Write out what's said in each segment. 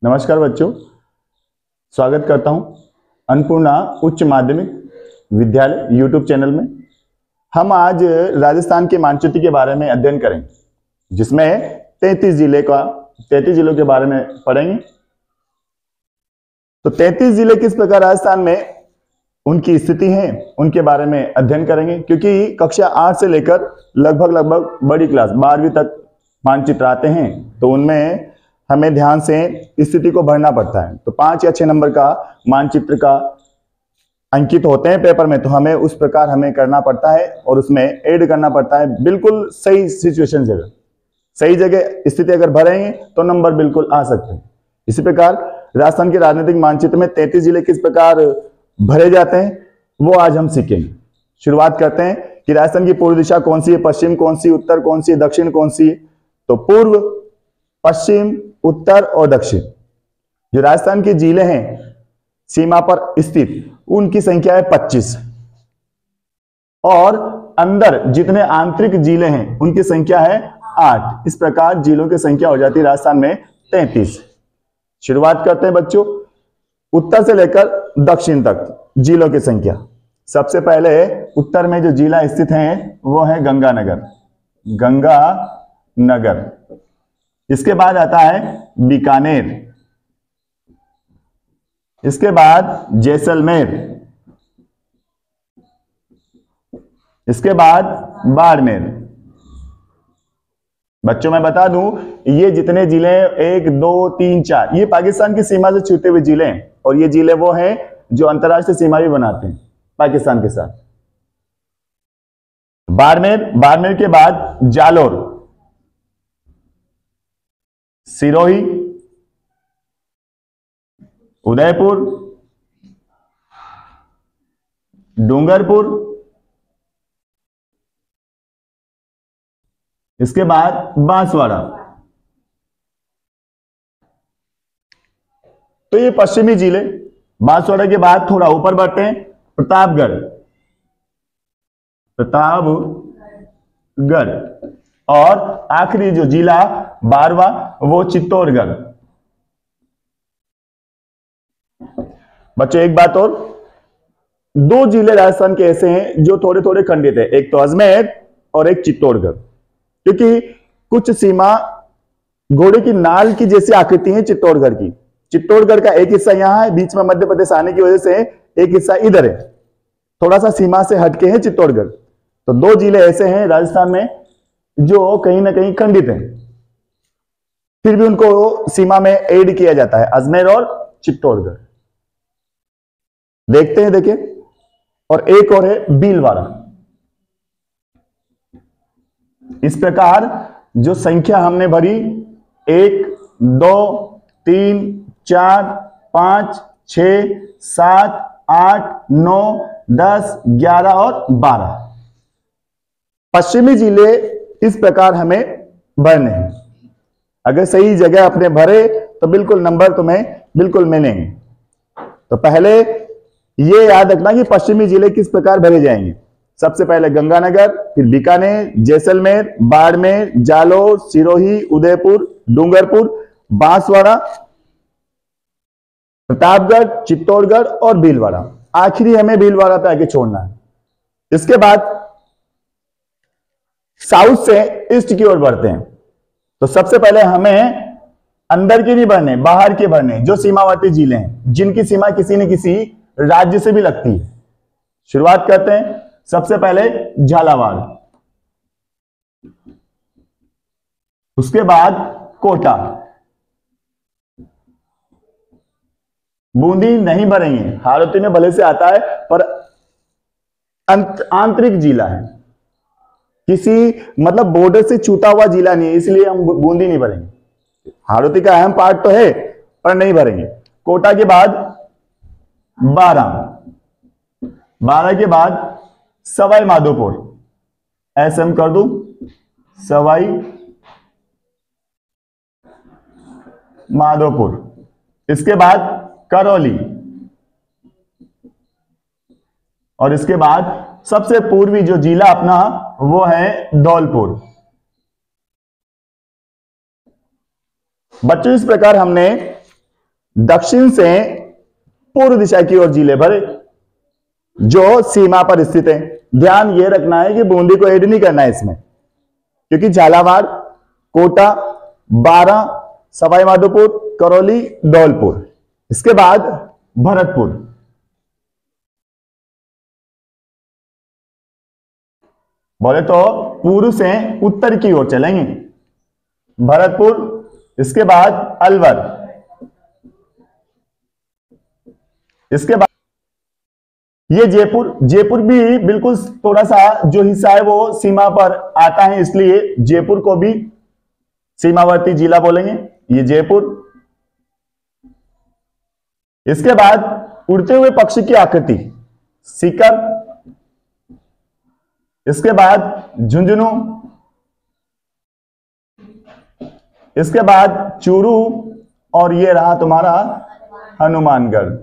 नमस्कार बच्चों, स्वागत करता हूं अन्नपूर्णा उच्च माध्यमिक विद्यालय यूट्यूब चैनल में। हम आज राजस्थान के मानचित्र के बारे में अध्ययन करेंगे, जिसमें 33 जिलों के बारे में पढ़ेंगे। तो 33 जिले किस प्रकार राजस्थान में उनकी स्थिति है, उनके बारे में अध्ययन करेंगे, क्योंकि कक्षा 8 से लेकर लगभग बड़ी क्लास 12वीं तक मानचित्र आते हैं, तो उनमें हमें ध्यान से स्थिति को भरना पड़ता है। तो 5 या 6 नंबर का मानचित्र का अंकित होते हैं पेपर में, तो हमें उस प्रकार हमें करना पड़ता है और उसमें ऐड करना पड़ता है बिल्कुल सही सिचुएशन जगह, सही जगह स्थिति अगर भरेंगे तो नंबर बिल्कुल आ सकते हैं। इसी प्रकार राजस्थान के राजनीतिक मानचित्र में 33 जिले किस प्रकार भरे जाते हैं वो आज हम सीखेंगे। शुरुआत करते हैं कि राजस्थान की पूर्व दिशा कौन सी है, पश्चिम कौन सी, उत्तर कौन सी, दक्षिण कौन सी है। तो पूर्व, पश्चिम, उत्तर और दक्षिण जो राजस्थान के जिले हैं सीमा पर स्थित, उनकी संख्या है 25 और अंदर जितने आंतरिक जिले हैं उनकी संख्या है 8। इस प्रकार जिलों की संख्या हो जाती है राजस्थान में 33। शुरुआत करते हैं बच्चों उत्तर से लेकर दक्षिण तक जिलों की संख्या। सबसे पहले उत्तर में जो जिला स्थित है वो है गंगानगर। इसके बाद आता है बीकानेर, इसके बाद जैसलमेर, इसके बाद बाड़मेर। बच्चों मैं बता दूं ये जितने जिले 1 2 3 4 ये पाकिस्तान की सीमा से छूते हुए जिले हैं, और ये जिले वो हैं जो अंतरराष्ट्रीय सीमा भी बनाते हैं पाकिस्तान के साथ। बाड़मेर के बाद जालोर, सिरोही, उदयपुर, डूंगरपुर, इसके बाद बांसवाड़ा। तो ये पश्चिमी जिले। बांसवाड़ा के बाद थोड़ा ऊपर बढ़ते हैं प्रतापगढ़, और आखिरी जो जिला 12वां वो चित्तौड़गढ़। बच्चों एक बात और, 2 जिले राजस्थान के ऐसे हैं जो थोड़े थोड़े खंडित है, एक तो अजमेर और एक चित्तौड़गढ़, क्योंकि कुछ सीमा घोड़े की नाल की जैसी आकृति है चित्तौड़गढ़ की। चित्तौड़गढ़ का एक हिस्सा यहां है, बीच में मध्य प्रदेश आने की वजह से एक हिस्सा इधर है, थोड़ा सा सीमा से हटके है चित्तौड़गढ़। तो 2 जिले ऐसे हैं राजस्थान में जो कहीं ना कहीं खंडित हैं, फिर भी उनको सीमा में ऐड किया जाता है, अजमेर और चित्तौड़गढ़। देखते हैं, देखिए। और एक और है भीलवाड़ा। इस प्रकार जो संख्या हमने भरी 1 2 3 4 5 6 7 8 9 10 11 और 12 पश्चिमी जिले इस प्रकार हमें भरने हैं। अगर सही जगह अपने भरे तो बिल्कुल नंबर तुम्हें बिल्कुल मिलेंगे। तो पहले ये याद रखना कि पश्चिमी जिले किस प्रकार भरे जाएंगे। सबसे पहले गंगानगर, फिर बीकानेर, जैसलमेर, बाड़मेर, जालोर, सिरोही, उदयपुर, डूंगरपुर, बांसवाड़ा, प्रतापगढ़, चित्तौड़गढ़ और भीलवाड़ा। आखिरी हमें भीलवाड़ा पे आके छोड़ना है। इसके बाद साउथ से ईस्ट की ओर बढ़ते हैं। तो सबसे पहले हमें अंदर के नहीं भरने, बाहर के भरने, जो सीमावर्ती जिले हैं जिनकी सीमा किसी न किसी राज्य से भी लगती है। शुरुआत करते हैं सबसे पहले झालावाड़, उसके बाद कोटा। बूंदी नहीं भरेंगे, हाड़ौती में भले से आता है पर आंतरिक जिला है, किसी मतलब बॉर्डर से छूटा हुआ जिला नहीं है, इसलिए हम बूंदी नहीं भरेंगे। हाड़ौती का अहम पार्ट तो है पर नहीं भरेंगे। कोटा के बाद 12 के बाद सवाई माधोपुर, ऐसे हम कर दूं सवाई माधोपुर। इसके बाद करौली, और इसके बाद सबसे पूर्वी जो जिला अपना वो है धौलपुर। बच्चों इस प्रकार हमने दक्षिण से पूर्व दिशा की ओर जिले भरे जो सीमा पर स्थित है। ध्यान ये रखना है कि बूंदी को ऐड नहीं करना है इसमें, क्योंकि झालावाड़, कोटा, बारां, सवाई माधोपुर, करौली, धौलपुर, इसके बाद भरतपुर। बोले तो पूर्व से उत्तर की ओर चलेंगे, भरतपुर, इसके बाद अलवर, इसके बाद ये जयपुर। जयपुर भी बिल्कुल थोड़ा सा जो हिस्सा है वो सीमा पर आता है, इसलिए जयपुर को भी सीमावर्ती जिला बोलेंगे, ये जयपुर। इसके बाद उड़ते हुए पक्षी की आकृति सीकर, इसके बाद झुंझुनू, इसके बाद चूरू, और ये रहा तुम्हारा हनुमानगढ़।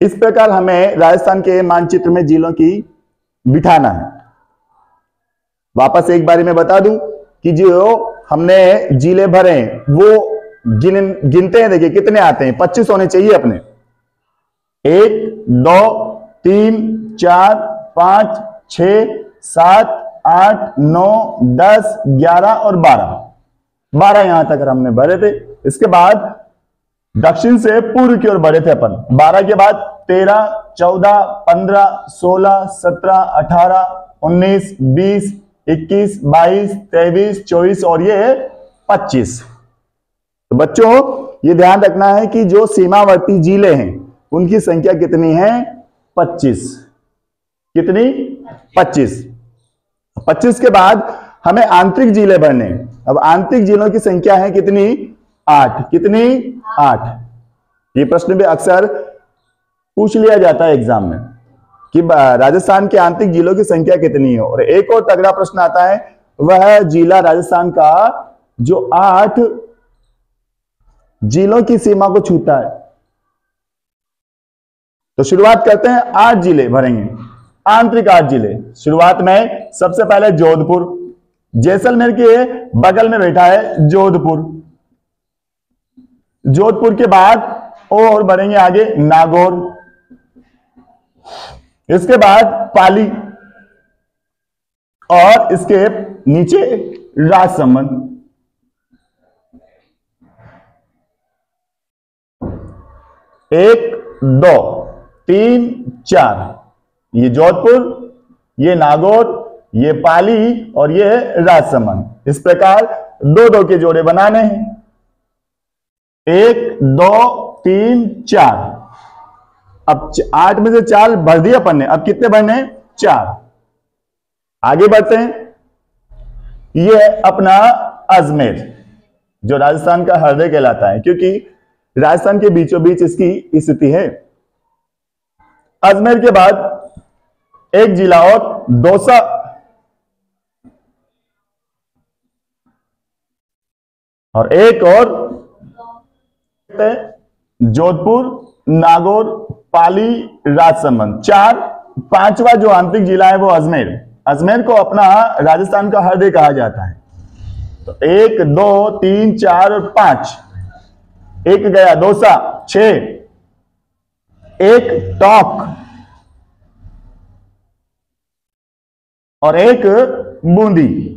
इस प्रकार हमें राजस्थान के मानचित्र में जिलों की बिठाना है। वापस एक बारी मैं बता दूं कि जो हमने जिले भरे वो गिनते हैं, देखिए कितने आते हैं, 25 होने चाहिए अपने। 1 2 3 4 5 6 7 8 9 10 11 और 12 यहां तक हमने भरे थे। इसके बाद दक्षिण से पूर्व की ओर बढ़े थे अपन। 12 के बाद 13 14 15 16 17 18 19 20 21 22 23 24 और ये 25। तो बच्चों ये ध्यान रखना है कि जो सीमावर्ती जिले हैं उनकी संख्या कितनी है? 25। कितनी? 25। 25 के बाद हमें आंतरिक जिले भरने। अब आंतरिक जिलों की संख्या है कितनी? 8। कितनी? 8। ये प्रश्न भी अक्सर पूछ लिया जाता है एग्जाम में कि राजस्थान के आंतरिक जिलों की संख्या कितनी है। और एक और तगड़ा प्रश्न आता है, वह जिला राजस्थान का जो 8 जिलों की सीमा को छूता है। तो शुरुआत करते हैं, 8 जिले भरेंगे, आंतरिक 8 जिले। शुरुआत में सबसे पहले जोधपुर, जैसलमेर के बगल में बैठा है जोधपुर। जोधपुर के बाद और बढ़ेंगे आगे नागौर, इसके बाद पाली और इसके नीचे राजसमंद। 1 2 3 4 ये जोधपुर, ये नागौर, ये पाली और ये राजसमंद। इस प्रकार 2-2 के जोड़े बनाने हैं। 1 2 3 4। अब 8 में से 4 भर दिए अपन ने, अब कितने भरने हैं? 4। आगे बढ़ते हैं। ये अपना अजमेर जो राजस्थान का हृदय कहलाता है, क्योंकि राजस्थान के बीचों बीच इसकी स्थिति है। अजमेर के बाद एक जिला और दौसा, और एक और जोधपुर, नागौर, पाली, राजसमंद। 4। 5वां जो आंतरिक जिला है वो अजमेर। अजमेर को अपना राजस्थान का हृदय कहा जाता है। तो 1 2 3 4 और 5। एक गया दौसा, 6, एक टोंक और एक बूंदी।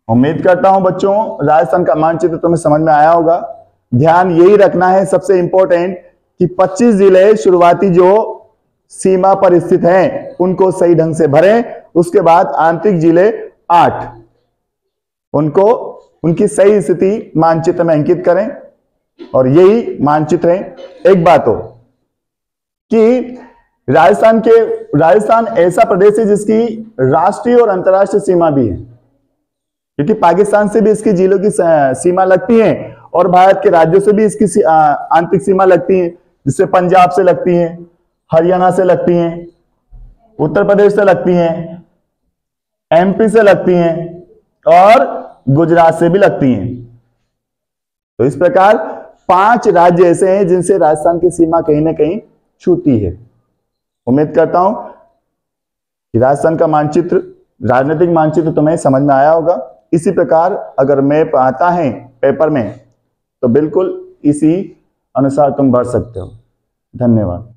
उम्मीद करता हूं बच्चों राजस्थान का मानचित्र तुम्हें समझ में आया होगा। ध्यान यही रखना है सबसे इंपॉर्टेंट कि 25 जिले शुरुआती जो सीमा पर स्थित हैं उनको सही ढंग से भरें। उसके बाद आंतरिक जिले 8 उनको उनकी सही स्थिति मानचित्र में अंकित करें, और यही मानचित्र है। एक बात हो कि राजस्थान ऐसा प्रदेश है जिसकी राष्ट्रीय और अंतर्राष्ट्रीय सीमा भी है, क्योंकि पाकिस्तान से भी इसकी जिलों की सीमा लगती है और भारत के राज्यों से भी इसकी आंतरिक सीमा लगती है, जिससे पंजाब से लगती है, हरियाणा से लगती हैं, उत्तर प्रदेश से लगती हैं, एमपी से लगती हैं और गुजरात से भी लगती हैं। तो इस प्रकार 5 राज्य ऐसे हैं जिनसे राजस्थान की सीमा कहीं ना कहीं छूती है। उम्मीद करता हूं कि राजस्थान का मानचित्र, राजनीतिक मानचित्र तुम्हें समझ में आया होगा। इसी प्रकार अगर मैप आता है पेपर में तो बिल्कुल इसी अनुसार तुम भर सकते हो। धन्यवाद।